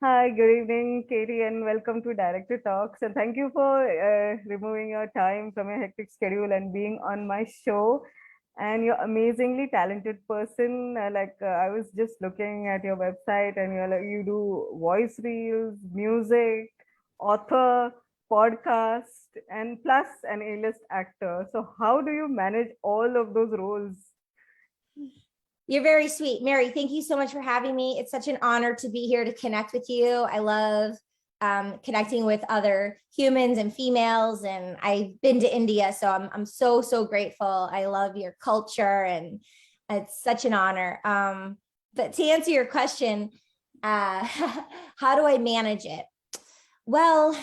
Hi, good evening, Katie, and welcome to Director Talks. And thank you for removing your time from your hectic schedule and being on my show. And you're amazingly talented person. I was just looking at your website, and you do voice reels, music, author, podcast, and plus an A-list actor. So how do you manage all of those roles? You're very sweet, Mary. Thank you so much for having me. It's such an honor to be here to connect with you. I love connecting with other humans and females, and I've been to India, so I'm so grateful. I love your culture, and it's such an honor. But to answer your question, how do I manage it? Well,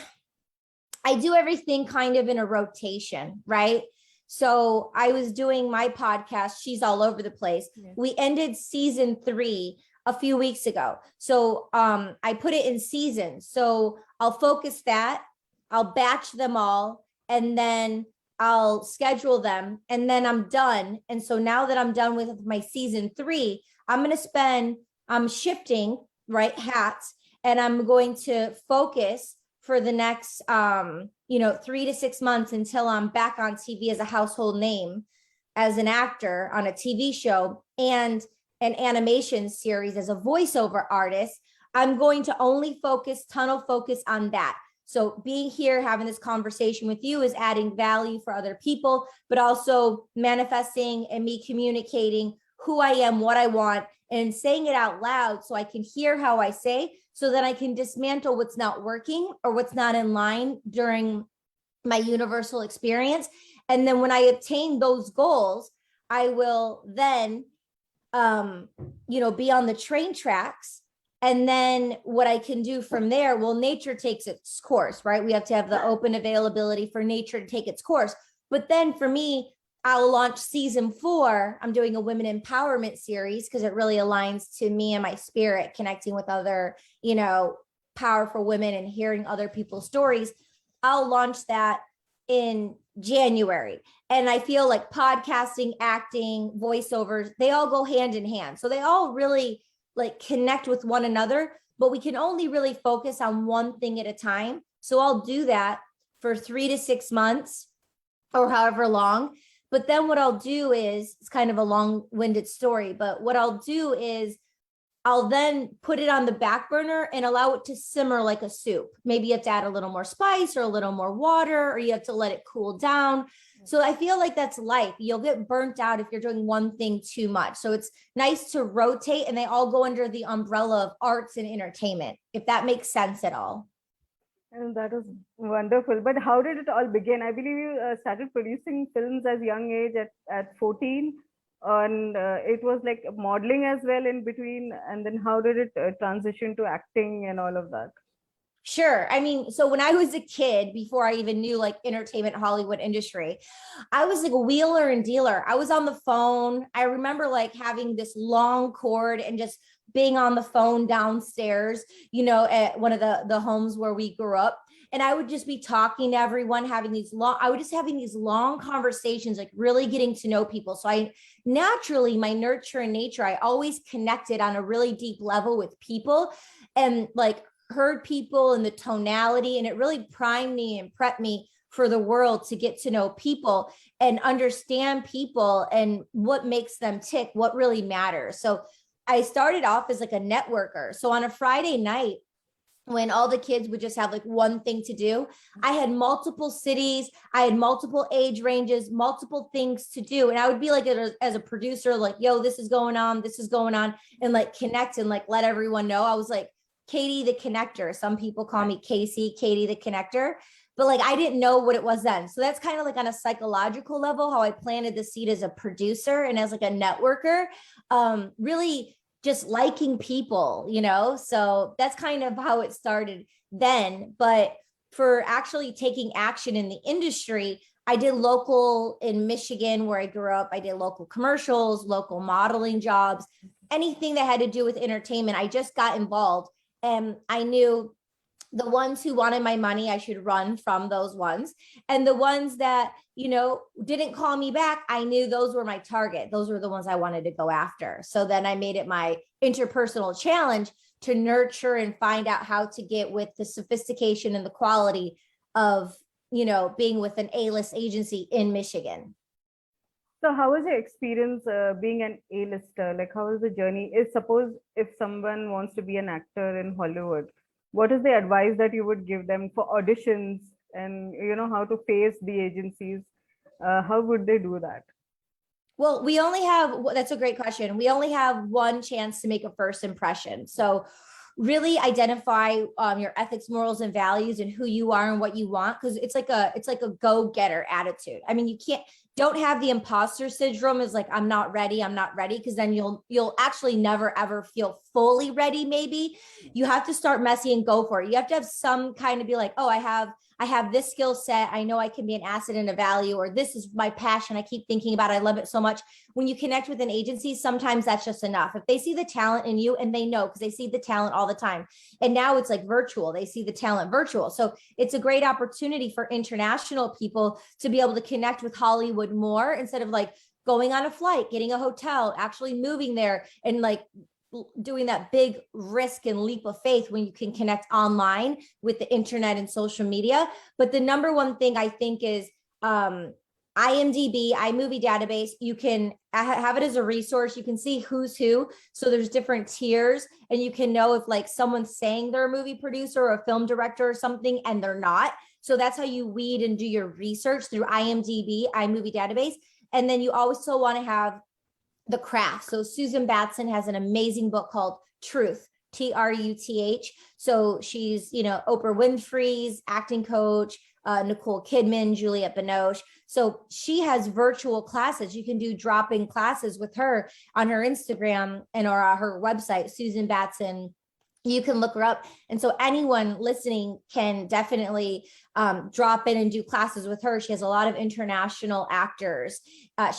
I do everything kind of in a rotation, right? So I was doing my podcast, She's All Over the Place. Yeah. We ended season 3 a few weeks ago. So I put it in seasons. So I'll focus that, I'll batch them all, and then I'll schedule them, and then I'm done. And so now that I'm done with my season 3, I'm shifting, right, hats, and I'm going to focus for the next 3 to 6 months until I'm back on TV as a household name, as an actor on a TV show and an animation series as a voiceover artist. I'm going to only tunnel focus on that. So being here, having this conversation with you is adding value for other people, but also manifesting and me communicating who I am, what I want, and saying it out loud so I can hear how I say, so that I can dismantle what's not working or what's not in line during my universal experience. And then when I obtain those goals, I will then, be on the train tracks. And then what I can do from there, well, nature takes its course, right? We have to have the open availability for nature to take its course. But then for me, I'll launch season 4. I'm doing a women empowerment series because it really aligns to me and my spirit, connecting with other, powerful women and hearing other people's stories. I'll launch that in January. And I feel like podcasting, acting, voiceovers, they all go hand in hand. So they all really like connect with one another, but we can only really focus on one thing at a time. So I'll do that for 3 to 6 months or however long. But then what I'll do is, it's kind of a long-winded story, but what I'll do is I'll then put it on the back burner and allow it to simmer like a soup. Maybe you have to add a little more spice or a little more water, or you have to let it cool down. So I feel like that's life. You'll get burnt out if you're doing one thing too much. So it's nice to rotate, and they all go under the umbrella of arts and entertainment, if that makes sense at all. And that is wonderful. But how did it all begin? I believe you started producing films as young age at 14, and it was like modeling as well in between. And then how did it transition to acting and all of that? Sure. I mean, so when I was a kid, before I even knew like entertainment, Hollywood industry, I was like a wheeler and dealer. I was on the phone. I remember like having this long cord and just being on the phone downstairs, at one of the homes where we grew up. And I would just be talking to everyone, having these long conversations, like really getting to know people. So I naturally, my nurture and nature, I always connected on a really deep level with people, and like heard people and the tonality, and it really primed me and prepped me for the world to get to know people and understand people and what makes them tick, what really matters. So I started off as like a networker. So on a Friday night, when all the kids would just have like one thing to do, I had multiple cities, I had multiple age ranges, multiple things to do. And I would be like, as a producer, like, yo, this is going on, and like connect and like let everyone know. I was like Katie the connector. Some people call me Casey, Katie the connector, but like I didn't know what it was then. So that's kind of like on a psychological level how I planted the seed as a producer and as like a networker, really just liking people, so that's kind of how it started then. But for actually taking action in the industry, I did local in Michigan where I grew up. I did local commercials, local modeling jobs, anything that had to do with entertainment. I just got involved, and I knew the ones who wanted my money, I should run from those ones. And the ones that, didn't call me back, I knew those were my target. Those were the ones I wanted to go after. So then I made it my interpersonal challenge to nurture and find out how to get with the sophistication and the quality of, being with an A-list agency in Michigan. So how was your experience being an A-lister? Like, how was the journey? Is suppose if someone wants to be an actor in Hollywood, what is the advice that you would give them for auditions and how to face the agencies? How would they do that? Well, that's a great question. We only have one chance to make a first impression. So really identify your ethics, morals, and values and who you are and what you want. Cause it's like a go-getter attitude. I mean, don't have the imposter syndrome is like, I'm not ready. Cause then you'll actually never ever feel fully ready. Maybe you have to start messy and go for it. You have to have some kind of be like, oh, I have this skill set. I know I can be an asset and a value, or this is my passion. I keep thinking about it. I love it so much. When you connect with an agency, sometimes that's just enough. If they see the talent in you, and they know, because they see the talent all the time. And now it's like virtual. They see the talent virtual. So it's a great opportunity for international people to be able to connect with Hollywood more, instead of like going on a flight, getting a hotel, actually moving there, and like doing that big risk and leap of faith when you can connect online with the internet and social media. But the number one thing I think is IMDb, iMovie database. You can have it as a resource. You can see who's who. So there's different tiers, and you can know if like someone's saying they're a movie producer or a film director or something, and they're not. So that's how you weed and do your research, through IMDb, iMovie database. And then you also want to have the craft. So Susan Batson has an amazing book called Truth, Truth. So she's, Oprah Winfrey's acting coach, Nicole Kidman, Juliette Binoche. So she has virtual classes. You can do drop-in classes with her on her Instagram and or her website, Susan Batson. You can look her up. And so anyone listening can definitely drop in and do classes with her. She has a lot of international actors.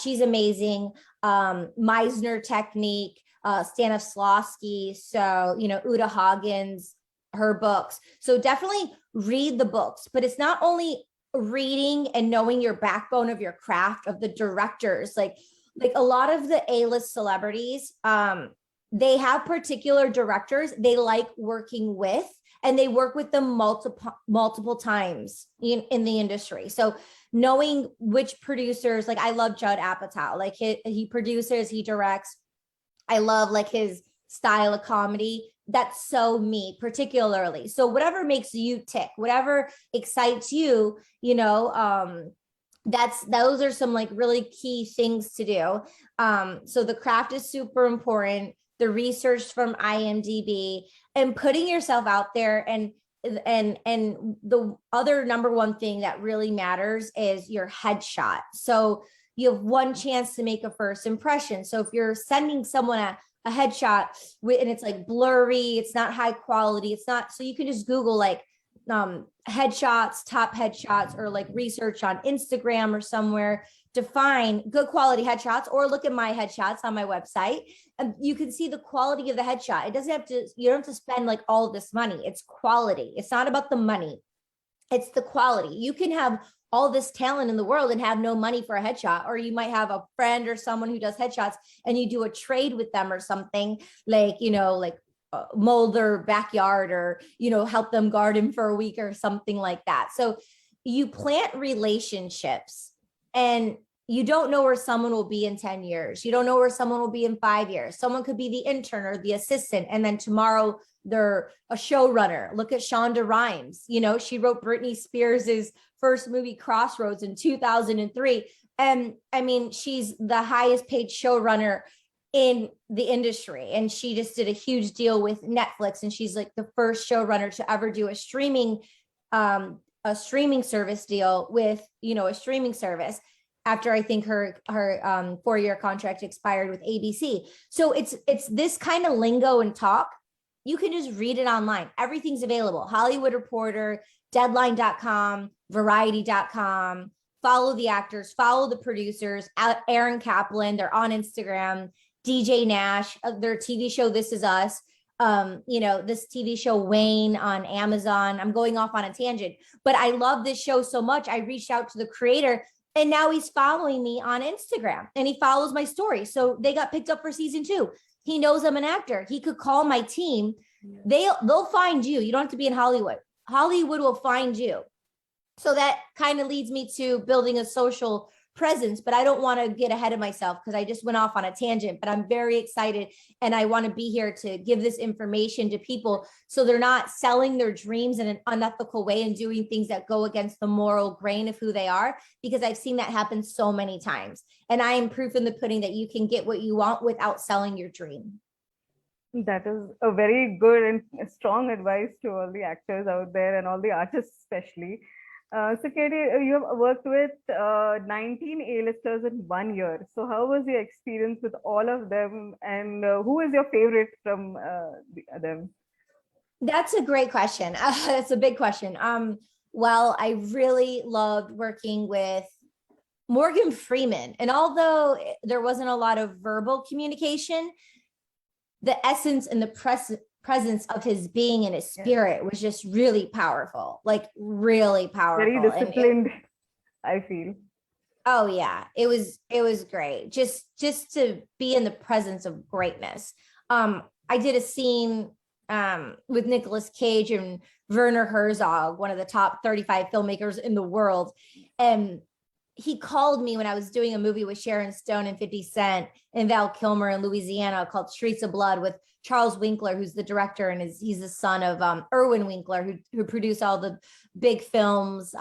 She's amazing. Meisner technique, Stanislavski. So, Uta Hagen's, her books. So definitely read the books, but it's not only reading and knowing your backbone of your craft, of the directors, like a lot of the A-list celebrities, they have particular directors they like working with, and they work with them multiple times in the industry. So knowing which producers, like I love Judd Apatow, like he produces, he directs. I love like his style of comedy. That's so me particularly. So whatever makes you tick, whatever excites you, those are some like really key things to do. So the craft is super important. The research from IMDb, and putting yourself out there. And the other number one thing that really matters is your headshot. So you have one chance to make a first impression. So if you're sending someone a headshot and it's like blurry, it's not high quality, it's not, so you can just Google like headshots, top headshots, or like research on Instagram or somewhere to find good quality headshots, or look at my headshots on my website, and you can see the quality of the headshot. You don't have to spend like all this money. It's quality. It's not about the money. It's the quality. You can have all this talent in the world and have no money for a headshot, or you might have a friend or someone who does headshots and you do a trade with them or something, like, mold their backyard, or, help them garden for a week or something like that. So you plant relationships, and you don't know where someone will be in 10 years. You don't know where someone will be in 5 years. Someone could be the intern or the assistant, and then tomorrow they're a showrunner. Look at Shonda Rhimes. She wrote Britney Spears's first movie, Crossroads, in 2003. And I mean, she's the highest paid showrunner in the industry. And she just did a huge deal with Netflix. And she's like the first showrunner to ever do a streaming service deal with, a streaming service, after I think her 4-year contract expired with ABC. So it's this kind of lingo and talk. You can just read it online. Everything's available. Hollywood Reporter, Deadline.com, Variety.com. Follow the actors, follow the producers. Aaron Kaplan, they're on Instagram. DJ Nash, their TV show This Is Us. This TV show Wayne on Amazon. I'm going off on a tangent, but I love this show so much. I reached out to the creator, and now he's following me on Instagram, and he follows my story. So they got picked up for season 2. He knows I'm an actor. He could call my team they'll find you. You don't have to be in Hollywood. Hollywood will find you. So that kind of leads me to building a social presence, but I don't want to get ahead of myself because I just went off on a tangent, but I'm very excited and I want to be here to give this information to people so they're not selling their dreams in an unethical way and doing things that go against the moral grain of who they are, because I've seen that happen so many times. And I am proof in the pudding that you can get what you want without selling your dream. That is a very good and strong advice to all the actors out there and all the artists, especially. So, Katie, you have worked with 19 A-listers in 1 year. So, how was your experience with all of them, and who is your favorite from them? That's a great question. That's a big question. Well, I really loved working with Morgan Freeman. And although there wasn't a lot of verbal communication, the essence and the presence of his being and his spirit was just really powerful, like really powerful. Very disciplined, I feel. Oh yeah, it was great. Just to be in the presence of greatness. I did a scene with Nicolas Cage and Werner Herzog, one of the top 35 filmmakers in the world. And he called me when I was doing a movie with Sharon Stone and 50 Cent and Val Kilmer in Louisiana called Streets of Blood with Charles Winkler, who's the director, and he's the son of Irwin Winkler, who produced all the big films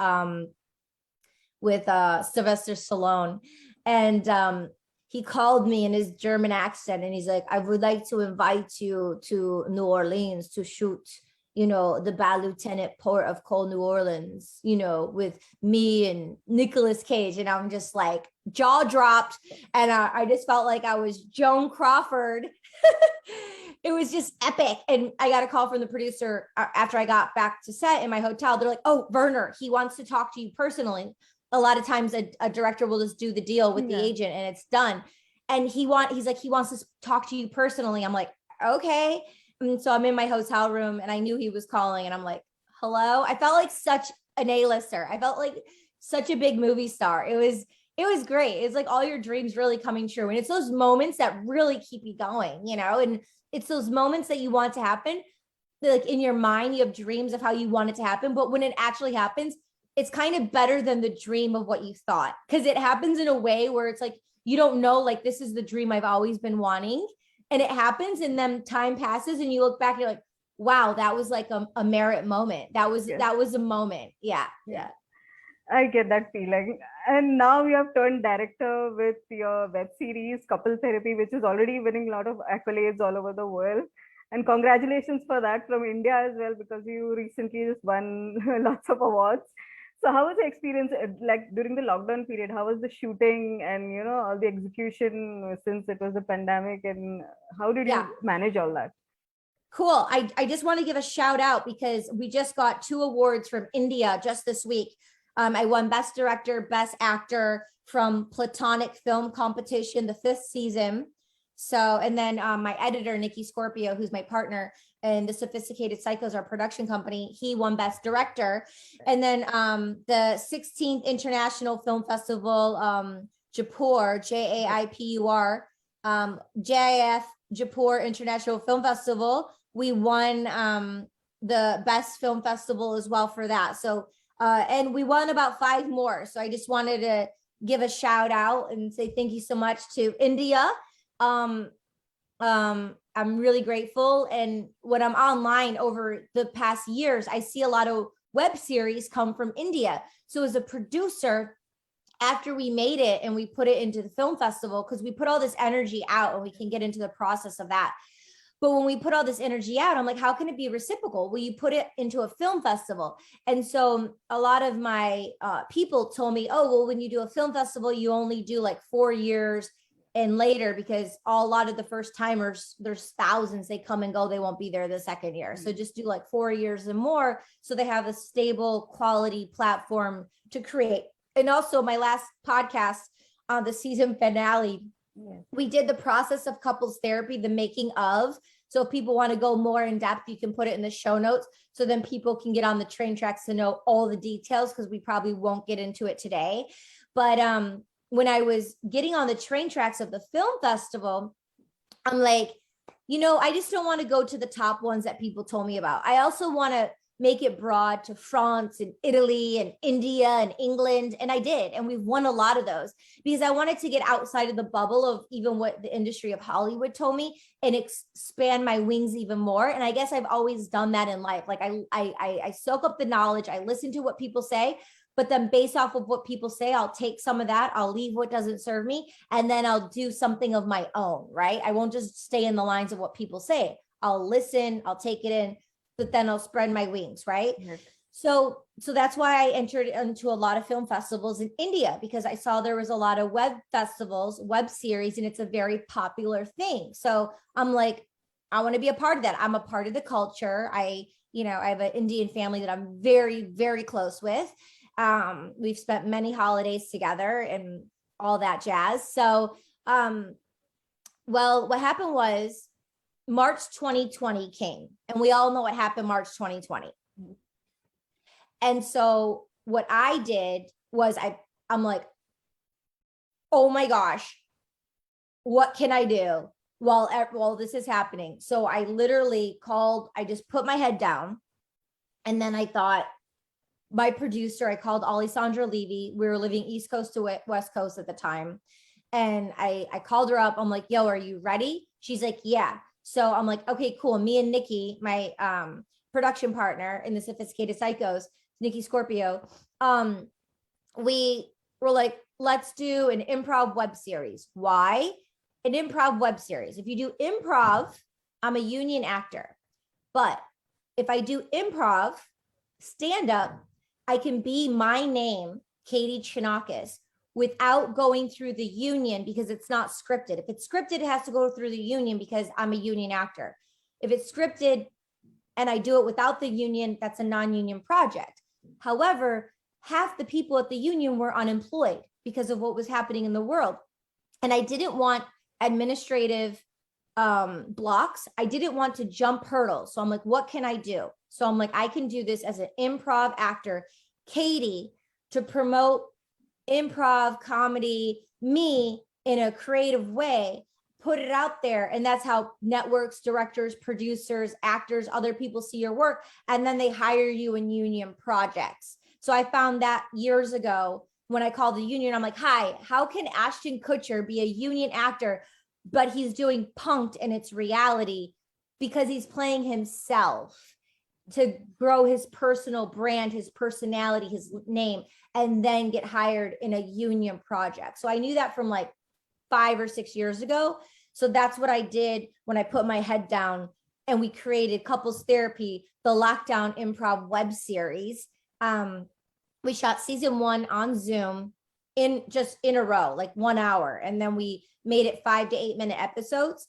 with Sylvester Stallone. And he called me in his German accent and he's like, I would like to invite you to New Orleans to shoot, the Bad Lieutenant Port of Call New Orleans, with me and Nicolas Cage. And I'm just like jaw dropped. And I just felt like I was Joan Crawford. It was just epic. And I got a call from the producer after I got back to set in my hotel. They're like, oh, Werner, he wants to talk to you personally. A lot of times a director will just do the deal with the agent and it's done. And he's like, he wants to talk to you personally. I'm like, okay. And so I'm in my hotel room and I knew he was calling and I'm like, hello. I felt like such an A-lister. I felt like such a big movie star. It was great. It's like all your dreams really coming true. And it's those moments that really keep you going, and it's those moments that you want to happen. Like in your mind, you have dreams of how you want it to happen. But when it actually happens, it's kind of better than the dream of what you thought. Because it happens in a way where it's like, you don't know, like, this is the dream I've always been wanting. And it happens and then time passes and you look back and you're like, wow, that was like a merit moment. That was a moment. Yeah. I get that feeling. And now you have turned director with your web series, Couple Therapy, which is already winning a lot of accolades all over the world. And congratulations for that from India as well, because you recently just won lots of awards. So how was the experience like during the lockdown period? How was the shooting and all the execution since it was a pandemic, and how did you manage all that? Cool. I just want to give a shout out because we just got 2 awards from India just this week. I won Best Director, Best Actor from Platonic Film Competition, the 5th season. So, and then my editor, Nikki Scorpio, who's my partner, and the Sophisticated Psychos, our production company, he won Best Director. And then the 16th International Film Festival, Jaipur, JAIPUR, JIF Jaipur International Film Festival, we won the Best Film Festival as well for that. So, and we won about 5 more. So I just wanted to give a shout out and say thank you so much to India. I'm really grateful. And when I'm online over the past years, I see a lot of web series come from India. So as a producer, after we made it and we put it into the film festival, because we put all this energy out and we can get into the process of that. But when we put all this energy out, I'm like, how can it be reciprocal? Well, you put it into a film festival. And so a lot of my people told me, oh, well, when you do a film festival, you only do like 4 years and later, because a lot of the first timers, there's thousands, they come and go, they won't be there the second year. So just do like 4 years and more. So they have a stable quality platform to create. And also my last podcast on the season finale, we did the process of couples therapy, the making of. So if people want to go more in depth, you can put it in the show notes. So then people can get on the train tracks to know all the details, because we probably won't get into it today. But when I was getting on the train tracks of the film festival, I'm like, I just don't want to go to the top ones that people told me about. I also want to make it broad to France and Italy and India and England. And I did. And we've won a lot of those because I wanted to get outside of the bubble of even what the industry of Hollywood told me and expand my wings even more. And I guess I've always done that in life. Like I soak up the knowledge, I listen to what people say, but then based off of what people say, I'll take some of that, I'll leave what doesn't serve me, and then I'll do something of my own, right? I won't just stay in the lines of what people say. I'll listen, I'll take it in, but then I'll spread my wings, right? Yes. So that's why I entered into a lot of film festivals in India, because I saw there was a lot of web festivals, web series, and it's a very popular thing. So I'm like, I want to be a part of that. I'm a part of the culture. I have an Indian family that I'm very, very close with. We've spent many holidays together and all that jazz. So, well, what happened was March 2020 came, and we all know what happened March 2020. And so what I did was I'm like, oh my gosh, what can I do while this is happening? So I literally I just put my head down, and then I thought, my producer, I called Alessandra Levy. We were living East Coast to West Coast at the time. And I called her up. I'm like, yo, are you ready? She's like, yeah. So I'm like, okay, cool. Me and Nikki, my production partner in the Sophisticated Psychos, Nikki Scorpio, we were like, let's do an improv web series. Why? An improv web series. If you do improv, I'm a union actor. But if I do improv, stand up, I can be my name, Katie Chonacas, without going through the union because it's not scripted. If it's scripted, it has to go through the union because I'm a union actor. If it's scripted and I do it without the union, that's a non-union project. However, half the people at the union were unemployed because of what was happening in the world. And I didn't want administrative blocks. I didn't want to jump hurdles. So I'm like, what can I do? So I'm like, I can do this as an improv actor, Katie, to promote improv comedy, me in a creative way, put it out there. And that's how networks, directors, producers, actors, other people see your work. And then they hire you in union projects. So I found that years ago when I called the union, I'm like, hi, how can Ashton Kutcher be a union actor, but he's doing punked and it's reality? Because he's playing himself to grow his personal brand, his personality, his name, and then get hired in a union project. So I knew that from like 5 or 6 years ago. So that's what I did when I put my head down and we created Couples Therapy, the Lockdown Improv web series. We shot season 1 on Zoom in a row, like 1 hour. And then we made it 5 to 8 minute episodes.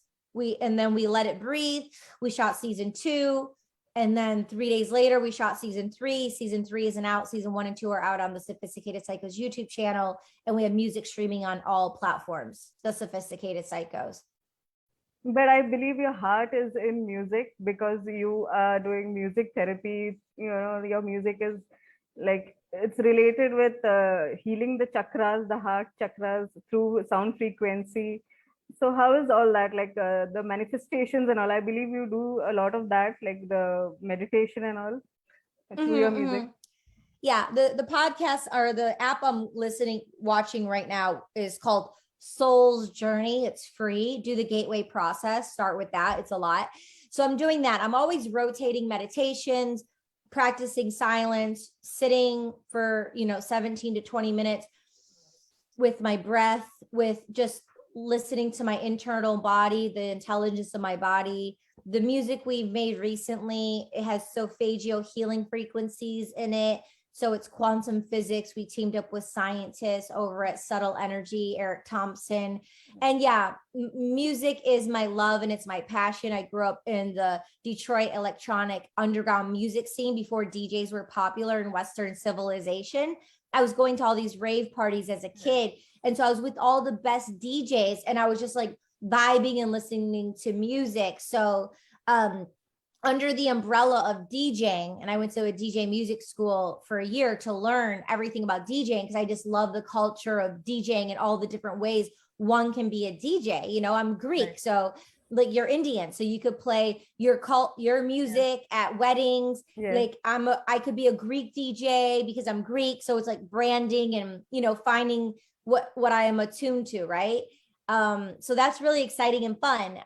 And then we let it breathe. We shot season 2. And then 3 days later, we shot season 3. Season 3 isn't out. Season 1 and 2 are out on the Sophisticated Psychos YouTube channel. And we have music streaming on all platforms, the Sophisticated Psychos. But I believe your heart is in music because you are doing music therapy. Your music is like, it's related with healing the chakras, the heart chakras through sound frequency. So how is all that, like the manifestations and all? I believe you do a lot of that, like the meditation and all through your music. Yeah, the podcast or the app I'm watching right now is called Soul's Journey. It's free. Do the gateway process. Start with that. It's a lot. So I'm doing that. I'm always rotating meditations, practicing silence, sitting for 17 to 20 minutes with my breath, with just listening to my internal body, the intelligence of my body. The music we've made recently, it has solfeggio healing frequencies in it. So it's quantum physics. We teamed up with scientists over at Subtle Energy, Eric Thompson. And yeah, music is my love and it's my passion. I grew up in the Detroit electronic underground music scene before DJs were popular in Western civilization. I was going to all these rave parties as a kid. And so I was with all the best DJs and I was just like vibing and listening to music. So under the umbrella of DJing, and I went to a DJ music school for a year to learn everything about DJing because I just love the culture of DJing and all the different ways one can be a DJ. I'm Greek. So like you're Indian, so you could play your music at weddings. Like I could be a Greek DJ because I'm Greek, so it's like branding and, you know, finding what I am attuned to, right? So that's really exciting and fun.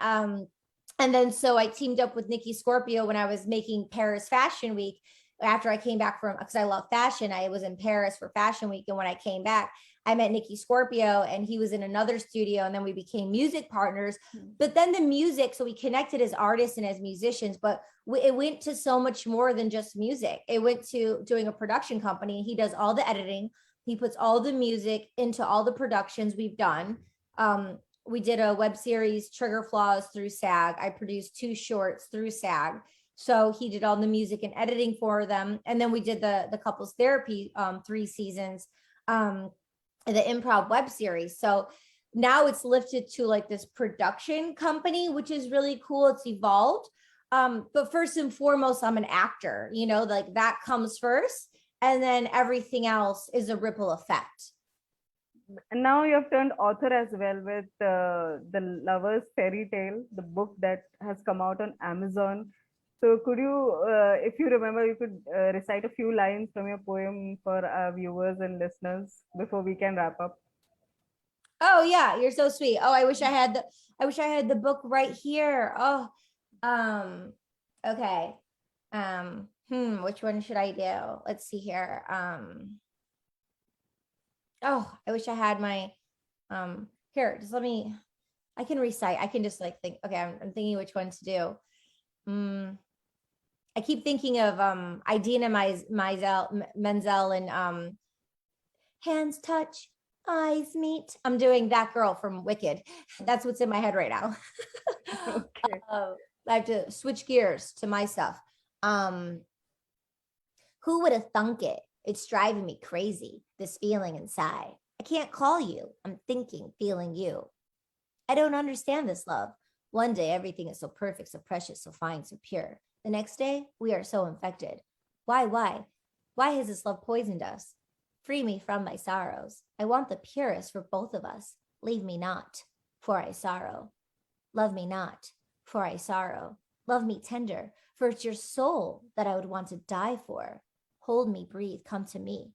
And then so I teamed up with Nikki Scorpio when I was making Paris Fashion Week. After I came back from, because I love fashion, I was in Paris for Fashion Week, and when I came back, I met Nikki Scorpio, and he was in another studio, and then we became music partners. But then the music, so we connected as artists and as musicians, but it went to so much more than just music. It went to doing a production company. He does all the editing. He puts all the music into all the productions we've done. We did a web series, Trigger Flaws, through SAG. I produced 2 shorts through SAG. So he did all the music and editing for them. And then we did the couples therapy 3 seasons, the improv web series. So now it's lifted to like this production company, which is really cool. It's evolved. But first and foremost, I'm an actor, you know, like that comes first. And then everything else is a ripple effect. And now you have turned author as well with the Lover's Fairy Tale, the book that has come out on Amazon. So could you, if you remember, you could recite a few lines from your poem for our viewers and listeners before we can wrap up. Oh yeah, you're so sweet. Oh, I wish I had the book right here. Oh, okay. Which one should I do? Let's see here. Oh, I wish I had my, here, just let me, I can recite. I can just like think, okay, I'm thinking which one to do. I keep thinking of Idina Menzel and hands touch, eyes meet. I'm doing that girl from Wicked. That's what's in my head right now. Okay. I have to switch gears to my stuff. Who would have thunk it? It's driving me crazy, this feeling inside. I can't call you. I'm thinking, feeling you. I don't understand this love. One day, everything is so perfect, so precious, so fine, so pure. The next day, we are so infected. Why? Why has this love poisoned us? Free me from my sorrows. I want the purest for both of us. Leave me not, for I sorrow. Love me not, for I sorrow. Love me tender, for it's your soul that I would want to die for. Hold me, breathe, come to me.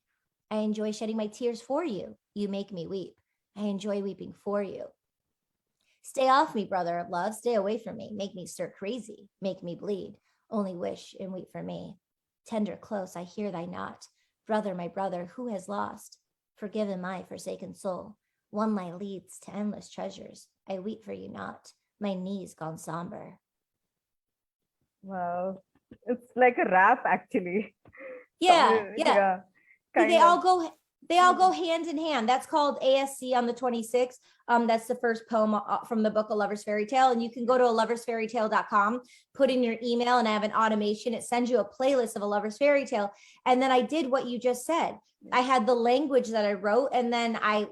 I enjoy shedding my tears for you. You make me weep. I enjoy weeping for you. Stay off me, brother of love. Stay away from me. Make me stir crazy. Make me bleed. Only wish and weep for me. Tender close, I hear thy knot. Brother, my brother, who has lost? Forgiven my forsaken soul. One lie leads to endless treasures. I weep for you not. My knees gone somber. Wow. It's like a rap actually. Yeah. Kind They of. all go hand in hand. That's called ASC on the 26th. That's the first poem from the book A Lover's Fairy Tale. And you can go to aloversfairytale.com, put in your email, and I have an automation. It sends you a playlist of A Lover's Fairy Tale. And then I did what you just said. I had the language that I wrote, and then I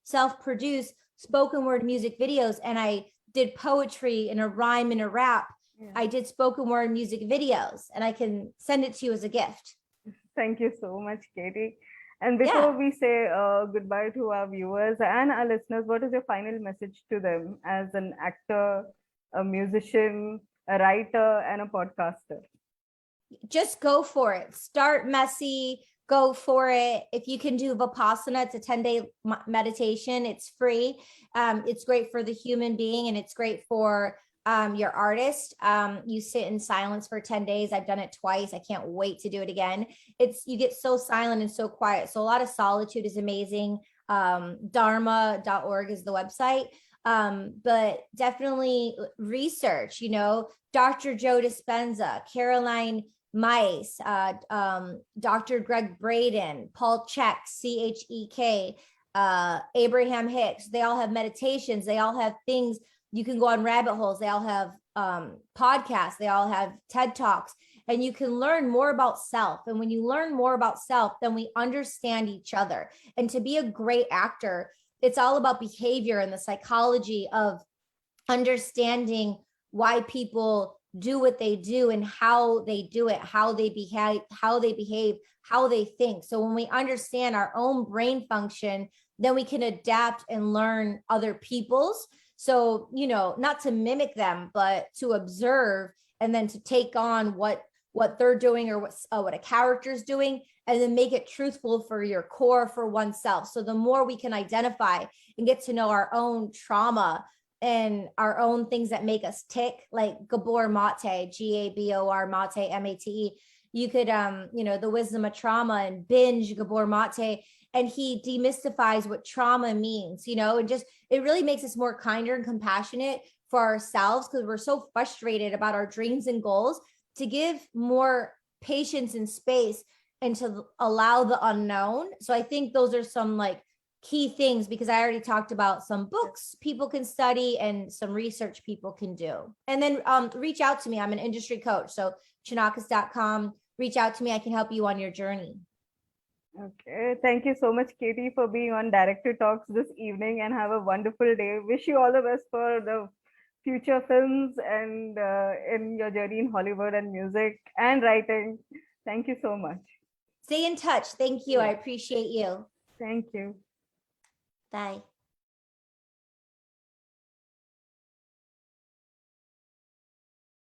self-produced spoken word music videos, and I did poetry and a rhyme and a rap. I did spoken word music videos, and I can send it to you as a gift. Thank you so much, Katie. And before we say goodbye to our viewers and our listeners, what is your final message to them as an actor, a musician, a writer, and a podcaster? Just go for it. Start messy. Go for it. If you can do Vipassana, it's a 10-day meditation. It's free. It's great for the human being, and it's great for your artist. You sit in silence for 10 days. I've done it twice. I can't wait to do it again. You get so silent and so quiet. So a lot of solitude is amazing. Dharma.org is the website. But definitely research, Dr. Joe Dispenza, Caroline Mice, Dr. Greg Braden, Paul Chek, Chek, Abraham Hicks. They all have meditations. They all have things. You can go on rabbit holes. They all have podcasts. They all have TED Talks, and you can learn more about self. And when you learn more about self, then we understand each other. And to be a great actor, it's all about behavior and the psychology of understanding why people do what they do and how they do it, how they behave, how they think. So when we understand our own brain function, then we can adapt and learn other people's. So, you know, not to mimic them, but to observe and then to take on what they're doing or what a character's doing, and then make it truthful for your core, for oneself. So the more we can identify and get to know our own trauma and our own things that make us tick, like Gabor Mate, Gabor Mate, Mate. You could, you know, the wisdom of trauma, and binge Gabor Mate, and he demystifies what trauma means, you know, and just, it really makes us more kinder and compassionate for ourselves, because we're so frustrated about our dreams and goals, to give more patience and space and to allow the unknown. So I think those are some like key things, because I already talked about some books people can study and some research people can do. And then reach out to me. I'm an industry coach. So Chonacas.com, reach out to me. I can help you on your journey. Okay. Thank you so much, Katie, for being on Director Talks this evening, and have a wonderful day. Wish you all the best for the future films and in your journey in Hollywood and music and writing. Thank you so much. Stay in touch. Thank you. I appreciate you. Thank you. Bye.